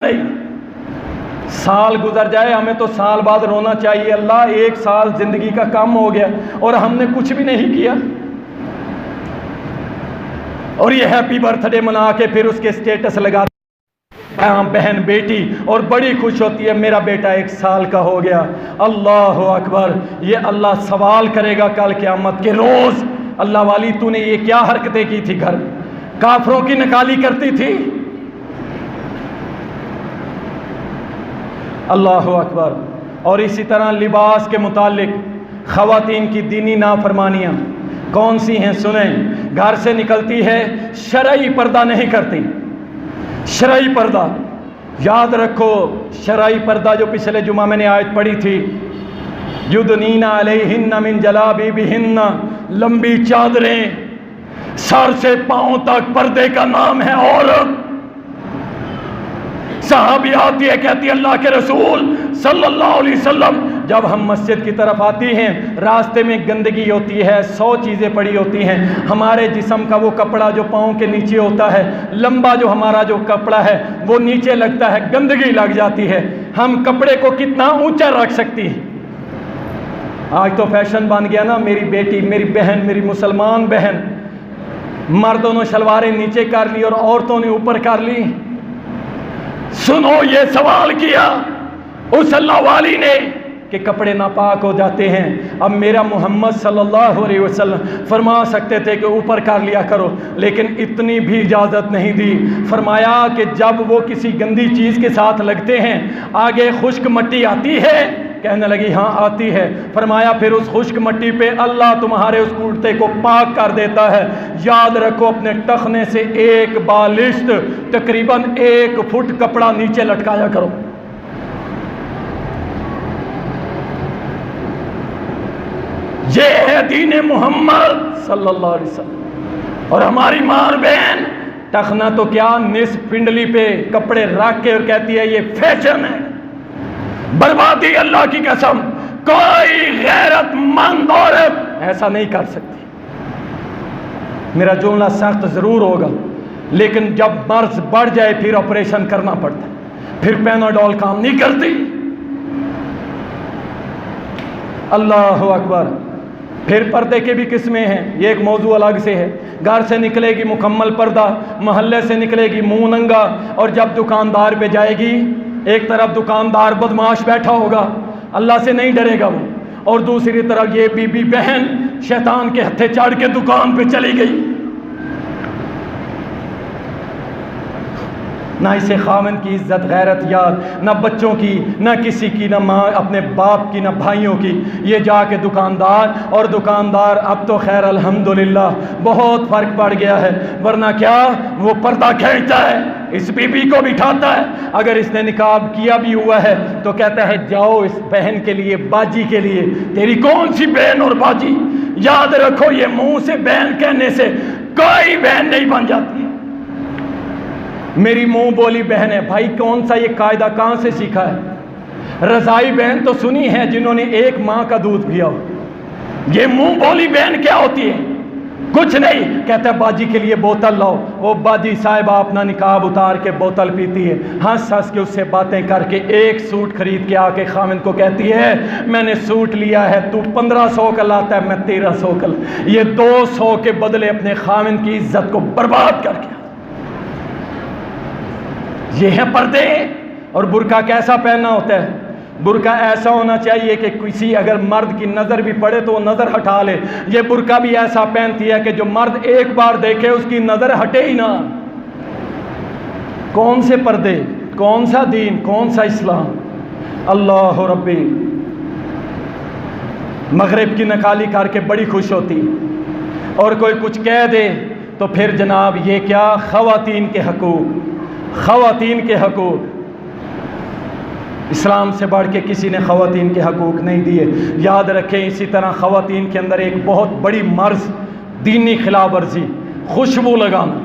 نہیں، سال گزر جائے ہمیں تو سال بعد رونا چاہیے، اللہ 1 سال زندگی کا کم ہو گیا اور ہم نے کچھ بھی نہیں کیا، اور یہ ہیپی برتھ ڈے منا کے پھر اس کے سٹیٹس لگاتے بہن بیٹی، اور بڑی خوش ہوتی ہے میرا بیٹا 1 سال کا ہو گیا۔ اللہ اکبر، یہ اللہ سوال کرے گا کل قیامت کے روز، اللہ والی تو نے یہ کیا حرکتیں کی تھی، گھر کافروں کی نکالی کرتی تھی۔ اللہ اکبر۔ اور اسی طرح لباس کے متعلق خواتین کی دینی نافرمانیاں کون سی ہیں سنیں۔ گھر سے نکلتی ہے شرعی پردہ نہیں کرتی، شرعی پردہ یاد رکھو، شرعی پردہ جو پچھلے جمعہ میں نے آیت پڑھی تھی، یدنین علیہن من جلابیبہن، لمبی چادریں سر سے پاؤں تک، پردے کا نام ہے عورت۔ صحابی آتی ہے کہتی ہے اللہ کے رسول صلی اللہ علیہ وسلم، جب ہم مسجد کی طرف آتی ہیں راستے میں گندگی ہوتی ہے، 100 چیزیں پڑی ہوتی ہیں، ہمارے جسم کا وہ کپڑا جو پاؤں کے نیچے ہوتا ہے، لمبا جو ہمارا جو کپڑا ہے وہ نیچے لگتا ہے، گندگی لگ جاتی ہے، ہم کپڑے کو کتنا اونچا رکھ سکتی ہیں؟ آج تو فیشن بن گیا نا، میری بیٹی، میری بہن، میری مسلمان بہن، مردوں نے شلواریں نیچے کر لی اور عورتوں نے اوپر کر لی۔ سنو، یہ سوال کیا اس اللہ والی نے کہ کپڑے ناپاک ہو جاتے ہیں، اب میرا محمد صلی اللہ علیہ وسلم فرما سکتے تھے کہ اوپر کر لیا کرو، لیکن اتنی بھی اجازت نہیں دی۔ فرمایا کہ جب وہ کسی گندی چیز کے ساتھ لگتے ہیں، آگے خشک مٹی آتی ہے، کہنے لگی ہاں آتی ہے، فرمایا پھر اس خشک مٹی پہ اللہ تمہارے اس کرتے کو پاک کر دیتا ہے۔ یاد رکھو اپنے ٹخنے سے 1 بالشت تقریباً 1 فٹ کپڑا نیچے لٹکایا کرو۔ یہ ہے دین محمد صلی اللہ علیہ وسلم۔ اور ہماری ماں بہن ٹخنا تو کیا، نصف پنڈلی پہ کپڑے رکھ کے اور کہتی ہے یہ فیشن ہے۔ بربادی، اللہ کی قسم کوئی غیرت مند عورت ایسا نہیں کر سکتی۔ میرا جملہ سخت ضرور ہوگا، لیکن جب مرض بڑھ جائے پھر آپریشن کرنا پڑتا ہے، پھر پیناڈول کام نہیں کرتی۔ اللہ اکبر۔ پھر پردے کے بھی قسمیں ہیں، یہ ایک موضوع الگ سے ہے۔ گھر سے نکلے گی مکمل پردہ، محلے سے نکلے گی منہ ننگا، اور جب دکاندار پہ جائے گی، ایک طرف دکاندار بدماش بیٹھا ہوگا، اللہ سے نہیں ڈرے گا وہ، اور دوسری طرف یہ بی بی بہن شیطان کے ہتھے چڑھ کے دکان پہ چلی گئی۔ نہ اسے خاوند کی عزت غیرت یاد، نہ بچوں کی، نہ کسی کی، نہ ماں اپنے باپ کی، نہ بھائیوں کی۔ یہ جا کے دکاندار، اور دکاندار اب تو خیر الحمدللہ بہت فرق پڑ گیا ہے، ورنہ کیا وہ پردہ کھینچتا ہے، اس بی بی کو بٹھاتا ہے، اگر اس نے نقاب کیا بھی ہوا ہے تو کہتا ہے جاؤ اس بہن کے لیے، باجی کے لیے، تیری کون سی بہن اور باجی؟ یاد رکھو یہ منہ سے بہن کہنے سے کوئی بہن نہیں بن جاتی۔ میری منہ بولی بہن ہے، بھائی کون سا یہ قاعدہ کہاں سے سیکھا ہے؟ رضائی بہن تو سنی ہے جنہوں نے 1 ماہ کا دودھ پیا ہو، یہ منہ بولی بہن کیا ہوتی ہے؟ کچھ نہیں، کہتا ہے باجی کے لیے بوتل لاؤ، وہ باجی صاحبہ اپنا نقاب اتار کے بوتل پیتی ہے، ہنس ہنس کے اس سے باتیں کر کے 1 سوٹ خرید کے آ کے خاوند کو کہتی ہے میں نے سوٹ لیا ہے، تو 1500 کا لاتا ہے، میں 1300 کا، یہ 200 کے بدلے اپنے خاوند کی عزت کو برباد کر کے۔ یہ ہے پردے۔ اور برقع کیسا پہننا ہوتا ہے؟ برقع ایسا ہونا چاہیے کہ کسی اگر مرد کی نظر بھی پڑے تو وہ نظر ہٹا لے۔ یہ برقع بھی ایسا پہنتی ہے کہ جو مرد ایک بار دیکھے اس کی نظر ہٹے ہی نہ۔ کون سے پردے، کون سا دین، کون سا اسلام؟ اللہ ربی۔ مغرب کی نکالی کر کے بڑی خوش ہوتی، اور کوئی کچھ کہہ دے تو پھر جناب یہ کیا، خواتین کے حقوق، خواتین کے حقوق۔ اسلام سے بڑھ کے کسی نے خواتین کے حقوق نہیں دیے۔ یاد رکھیں اسی طرح خواتین کے اندر ایک بہت بڑی مرض، دینی خلاف ورزی، خوشبو لگانا۔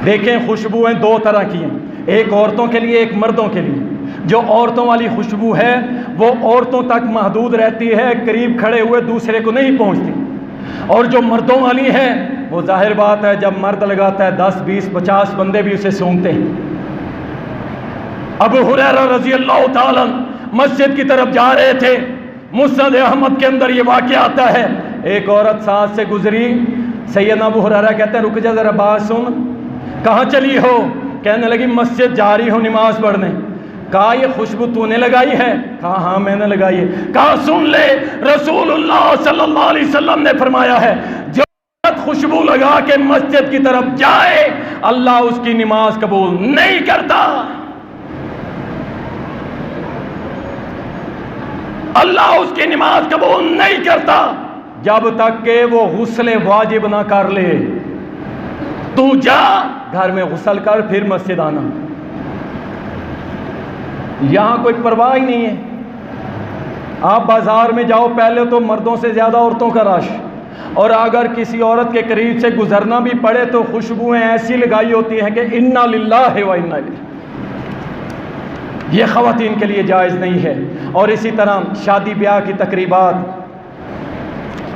دیکھیں خوشبوئیں 2 طرح کی ہیں، ایک عورتوں کے لیے، ایک مردوں کے لیے۔ جو عورتوں والی خوشبو ہے وہ عورتوں تک محدود رہتی ہے، قریب کھڑے ہوئے دوسرے کو نہیں پہنچتی، اور جو مردوں والی ہے وہ ظاہر بات ہے جب مرد لگاتا ہے 10 20 50 بندے بھی اسے سونگتے ہیں۔ ابو ہریرہ رضی اللہ تعالیٰ مسجد کی طرف جا رہے تھے. مسند احمد کے اندر یہ واقعہ آتا ہے. ایک عورت ساتھ سے گزری. سیدنا ابو ہریرہ کہتے ہیں رک جا ذرا بات سن. کہاں چلی ہو؟ کہنے لگی مسجد جا رہی ہوں نماز پڑھنے. کہا یہ خوشبو تو نے لگائی ہے؟ کہا ہاں میں نے لگائی ہے. کہا سن لے رسول اللہ صلی اللہ علیہ وسلم نے فرمایا ہے جو خوشبو لگا کے مسجد کی طرف جائے اللہ اس کی نماز قبول نہیں کرتا. اللہ اس کی نماز قبول نہیں کرتا جب تک کہ وہ غسل واجب نہ کر لے. تو جا گھر میں غسل کر پھر مسجد آنا. یہاں کوئی پرواہ ہی نہیں ہے. آپ بازار میں جاؤ پہلے تو مردوں سے زیادہ عورتوں کا رش, اور اگر کسی عورت کے قریب سے گزرنا بھی پڑے تو خوشبوئیں ایسی لگائی ہوتی ہیں کہ انا للہ و انا الیہ. یہ خواتین کے لیے جائز نہیں ہے. اور اسی طرح شادی بیاہ کی تقریبات,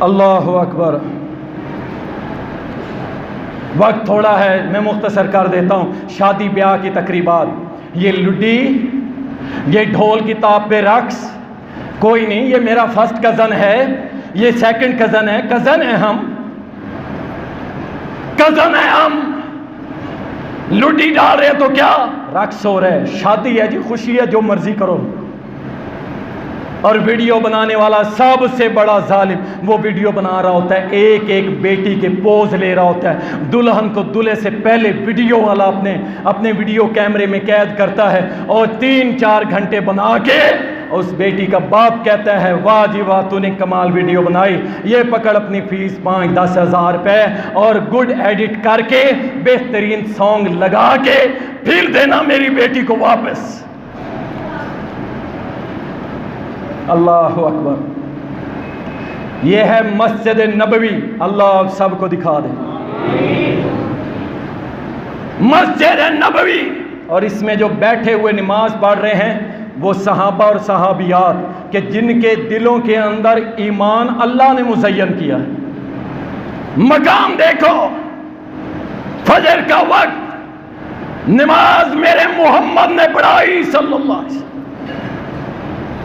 اللہ اکبر, وقت تھوڑا ہے میں مختصر کر دیتا ہوں. شادی بیاہ کی تقریبات, یہ لڈی, یہ ڈھول کی تاپ پہ رقص, کوئی نہیں یہ میرا فرسٹ کزن ہے, یہ سیکنڈ کزن ہے, کزن ہے ہم, کزن ہے ہم. لڈی ڈال رہے تو کیا رقص ہو رہا ہے. شادی ہے جی, خوشی ہے, جو مرضی کرو. اور ویڈیو بنانے والا سب سے بڑا ظالم وہ ویڈیو بنا رہا ہوتا ہے, ایک ایک بیٹی کے پوز لے رہا ہوتا ہے. دلہن کو دلہے سے پہلے ویڈیو والا اپنے ویڈیو کیمرے میں قید کرتا ہے اور 3-4 گھنٹے بنا کے اس بیٹی کا باپ کہتا ہے واہ جی واہ تو نے کمال ویڈیو بنائی, یہ پکڑ اپنی فیس 5-10 ہزار روپے اور گڈ ایڈٹ کر کے بہترین سانگ لگا کے پھر دینا میری بیٹی کو واپس. اللہ اکبر. یہ ہے مسجد نبوی, اللہ سب کو دکھا دے. مسجد نبوی, اور اس میں جو بیٹھے ہوئے نماز پڑھ رہے ہیں وہ صحابہ اور صحابیات کہ جن کے دلوں کے اندر ایمان اللہ نے مزین کیا ہے. مقام دیکھو, فجر کا وقت نماز میرے محمد نے پڑھائی صلی اللہ علیہ وسلم.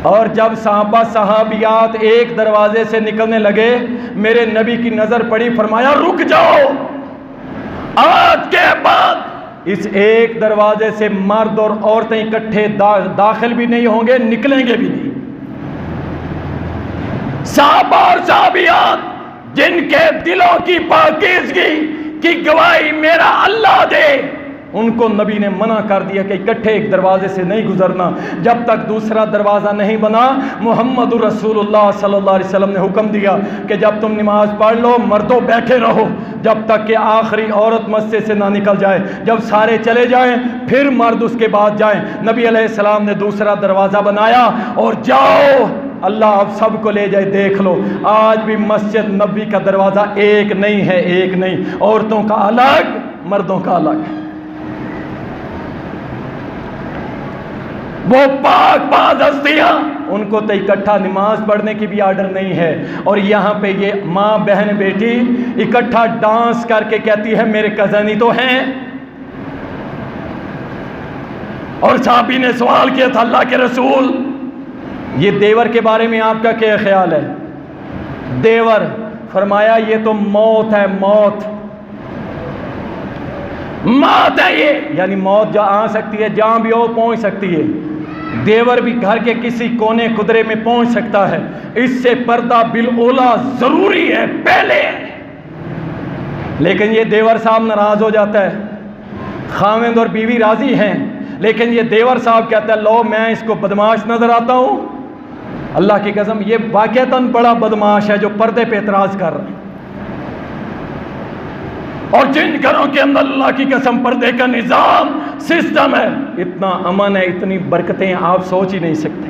اور جب صحابہ صحابیات ایک دروازے سے نکلنے لگے میرے نبی کی نظر پڑی, فرمایا رک جاؤ, آج کے بعد اس ایک دروازے سے مرد اور عورتیں اکٹھے داخل بھی نہیں ہوں گے, نکلیں گے بھی نہیں. صحابہ اور صحابیات جن کے دلوں کی پاکیزگی کی گواہی میرا اللہ دے, ان کو نبی نے منع کر دیا کہ اکٹھے ایک دروازے سے نہیں گزرنا جب تک دوسرا دروازہ نہیں بنا. محمد رسول اللہ صلی اللہ علیہ وسلم نے حکم دیا کہ جب تم نماز پڑھ لو مردوں بیٹھے رہو جب تک کہ آخری عورت مسجد سے نہ نکل جائے. جب سارے چلے جائیں پھر مرد اس کے بعد جائیں. نبی علیہ السلام نے دوسرا دروازہ بنایا اور جاؤ اللہ آپ سب کو لے جائے. دیکھ لو آج بھی مسجد نبی کا دروازہ ایک نہیں ہے, ایک نہیں, عورتوں کا الگ مردوں کا الگ. وہ پاک باز ہستیاں ان کو تو اکٹھا نماز پڑھنے کی بھی آرڈر نہیں ہے. اور یہاں پہ یہ ماں بہن بیٹی اکٹھا ڈانس کر کے کہتی ہے میرے کزن ہی تو ہیں. اور صحابی نے سوال کیا تھا اللہ کے رسول یہ دیور کے بارے میں آپ کا کیا خیال ہے؟ دیور, فرمایا یہ تو موت ہے, موت موت ہے یہ, یعنی موت جہاں آ سکتی ہے جہاں بھی ہو پہنچ سکتی ہے. دیور بھی گھر کے کسی کونے قدرے میں پہنچ سکتا ہے. اس سے پردہ بالاولا ضروری ہے پہلے. لیکن یہ دیور صاحب ناراض ہو جاتا ہے. خاوند اور بیوی راضی ہیں لیکن یہ دیور صاحب کہتا ہے لو میں اس کو بدماش نظر آتا ہوں. اللہ کی قسم یہ واقعتاً بڑا بدماش ہے جو پردے پہ اعتراض کر رہا ہے. اور جن گھروں کے اندر اللہ کی قسم پردے کا نظام سسٹم ہے اتنا امن ہے, اتنی برکتیں آپ سوچ ہی نہیں سکتے.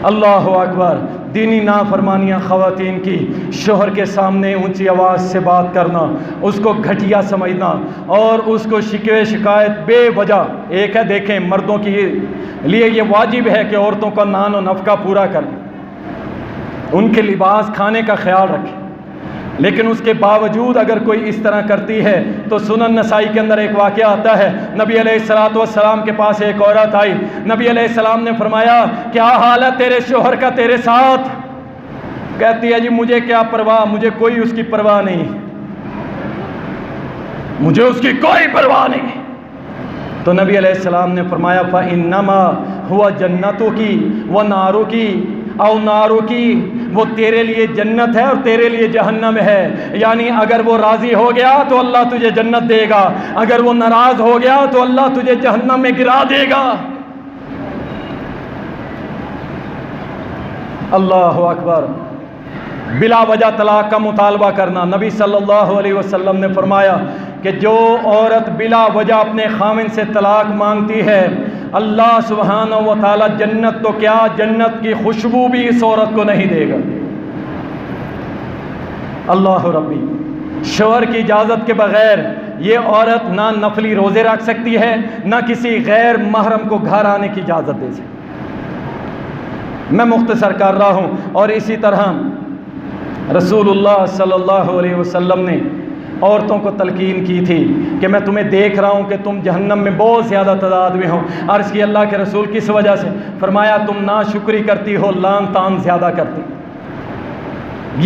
اللہ اکبر. دینی نافرمانیاں خواتین کی, شوہر کے سامنے اونچی آواز سے بات کرنا, اس کو گھٹیا سمجھنا اور اس کو شکوے شکایت بے وجہ. ایک ہے دیکھیں مردوں کے لیے یہ واجب ہے کہ عورتوں کا نان و نفقہ پورا کریں, ان کے لباس کھانے کا خیال رکھیں. لیکن اس کے باوجود اگر کوئی اس طرح کرتی ہے تو سنن نسائی کے اندر ایک واقعہ آتا ہے، نبی علیہ الصلوۃ والسلام کے پاس ایک عورت آئی، نبی علیہ السلام نے فرمایا کیا حال ہے تیرے شوہر کا تیرے ساتھ؟ کہتی ہے جی مجھے کیا پرواہ، مجھے کوئی اس کی پرواہ نہیں، مجھے اس کی کوئی پرواہ نہیں۔ تو نبی علیہ السلام نے فرمایا فَإِنَّمَا هُوَ جَنَّتُكِ وَنَارُكِ او نارو کی، وہ تیرے لیے جنت ہے اور تیرے لیے جہنم ہے، یعنی اگر وہ راضی ہو گیا تو اللہ تجھے جنت دے گا، اگر وہ ناراض ہو گیا تو اللہ تجھے جہنم میں گرا دے گا۔ اللہ اکبر۔ بلا وجہ طلاق کا مطالبہ کرنا، نبی صلی اللہ علیہ وسلم نے فرمایا کہ جو عورت بلا وجہ اپنے خاوند سے طلاق مانگتی ہے، اللہ سبحانہ و تعالی جنت تو کیا، جنت کی خوشبو بھی اس عورت کو نہیں دے گا۔ اللہ ربی، شوہر کی اجازت کے بغیر یہ عورت نہ نفلی روزے رکھ سکتی ہے، نہ کسی غیر محرم کو گھر آنے کی اجازت دے سکتی۔ میں مختصر کر رہا ہوں۔ اور اسی طرح رسول اللہ صلی اللہ علیہ وسلم نے عورتوں کو تلقین کی تھی کہ میں تمہیں دیکھ رہا ہوں کہ تم جہنم میں بہت زیادہ تعداد میں ہو۔ عرض کی اللہ کے رسول کس وجہ سے؟ فرمایا تم ناشکری کرتی ہو، لان تان زیادہ کرتی،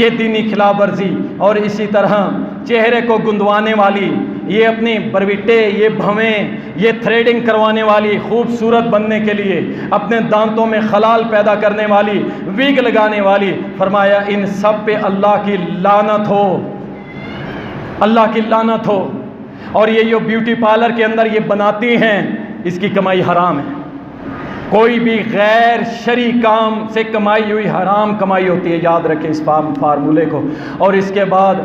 یہ دینی خلاف ورزی۔ اور اسی طرح چہرے کو گندوانے والی، یہ اپنی برویٹے، یہ بھویں، یہ تھریڈنگ کروانے والی، خوبصورت بننے کے لیے اپنے دانتوں میں خلال پیدا کرنے والی، ویگ لگانے والی، فرمایا ان سب پہ اللہ کی لعنت ہو، اللہ کی لعنت ہو۔ اور یہ جو بیوٹی پارلر کے اندر یہ بناتی ہیں، اس کی کمائی حرام ہے۔ کوئی بھی غیر شرعی کام سے کمائی ہوئی حرام کمائی ہوتی ہے، یاد رکھیں اس فارمولے کو۔ اور اس کے بعد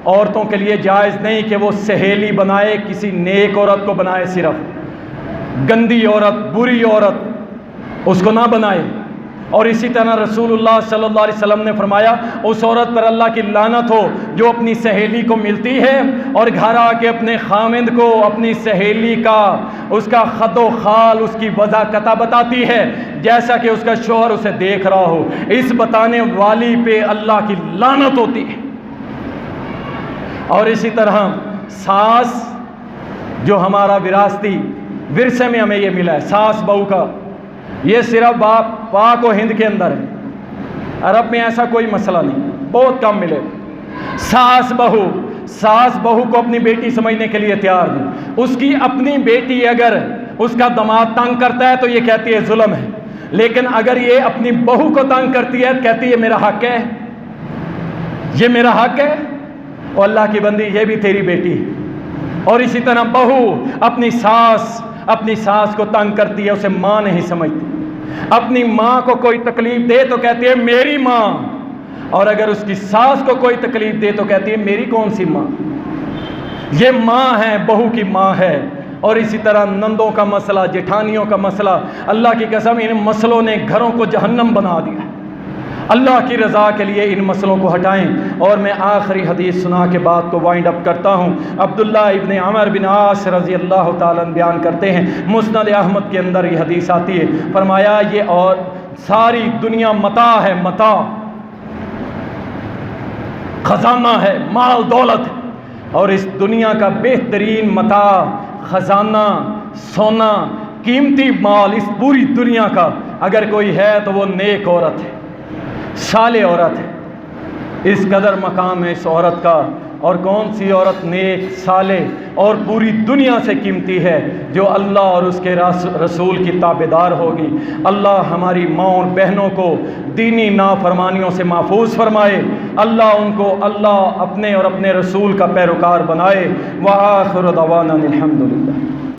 عورتوں کے لیے جائز نہیں کہ وہ سہیلی بنائے، کسی نیک عورت کو بنائے، صرف گندی عورت، بری عورت اس کو نہ بنائے۔ اور اسی طرح رسول اللہ صلی اللہ علیہ وسلم نے فرمایا اس عورت پر اللہ کی لعنت ہو جو اپنی سہیلی کو ملتی ہے اور گھر آ کے اپنے خامند کو اپنی سہیلی کا، اس کا خد و خال، اس کی وضع قطع بتاتی ہے جیسا کہ اس کا شوہر اسے دیکھ رہا ہو۔ اس بتانے والی پہ اللہ کی لعنت ہوتی ہے۔ اور اسی طرح ساس، جو ہمارا وراثتی ورثے میں ہمیں یہ ملا ہے، ساس بہو کا، یہ صرف پاک و ہند کے اندر ہے، عرب میں ایسا کوئی مسئلہ نہیں، بہت کم ملے۔ ساس بہو کو اپنی بیٹی سمجھنے کے لیے تیار نہیں۔ اس کی اپنی بیٹی اگر اس کا داماد تنگ کرتا ہے تو یہ کہتی ہے ظلم ہے، لیکن اگر یہ اپنی بہو کو تنگ کرتی ہے کہتی ہے میرا حق ہے، یہ میرا حق ہے۔ اور اللہ کی بندی، یہ بھی تیری بیٹی ہے۔ اور اسی طرح بہو اپنی ساس کو تنگ کرتی ہے، اسے ماں نہیں سمجھتی۔ اپنی ماں کو کوئی تکلیف دے تو کہتی ہے میری ماں، اور اگر اس کی ساس کو کوئی تکلیف دے تو کہتی ہے میری کون سی ماں، یہ ماں ہے، بہو کی ماں ہے۔ اور اسی طرح نندوں کا مسئلہ، جٹھانیوں کا مسئلہ، اللہ کی قسم ان مسئلوں نے گھروں کو جہنم بنا دیا۔ اللہ کی رضا کے لیے ان مسئلوں کو ہٹائیں۔ اور میں آخری حدیث سنا کے بات کو وائنڈ اپ کرتا ہوں۔ عبداللہ ابن عمر بن عاص رضی اللہ تعالیٰ بیان کرتے ہیں، مسند احمد کے اندر یہ حدیث آتی ہے، فرمایا یہ اور ساری دنیا متاع ہے، متاع، خزانہ ہے، مال دولت ہے، اور اس دنیا کا بہترین متاع، خزانہ، سونا، قیمتی مال اس پوری دنیا کا اگر کوئی ہے تو وہ نیک عورت ہے، صالح عورت ہے۔ اس قدر مقام ہے اس عورت کا۔ اور کون سی عورت نیک، صالح اور پوری دنیا سے قیمتی ہے؟ جو اللہ اور اس کے رسول کی تابعدار ہوگی۔ اللہ ہماری ماں اور بہنوں کو دینی نافرمانیوں سے محفوظ فرمائے، اللہ ان کو اللہ اپنے اور اپنے رسول کا پیروکار بنائے۔ وآخر دعوانا الحمدللہ۔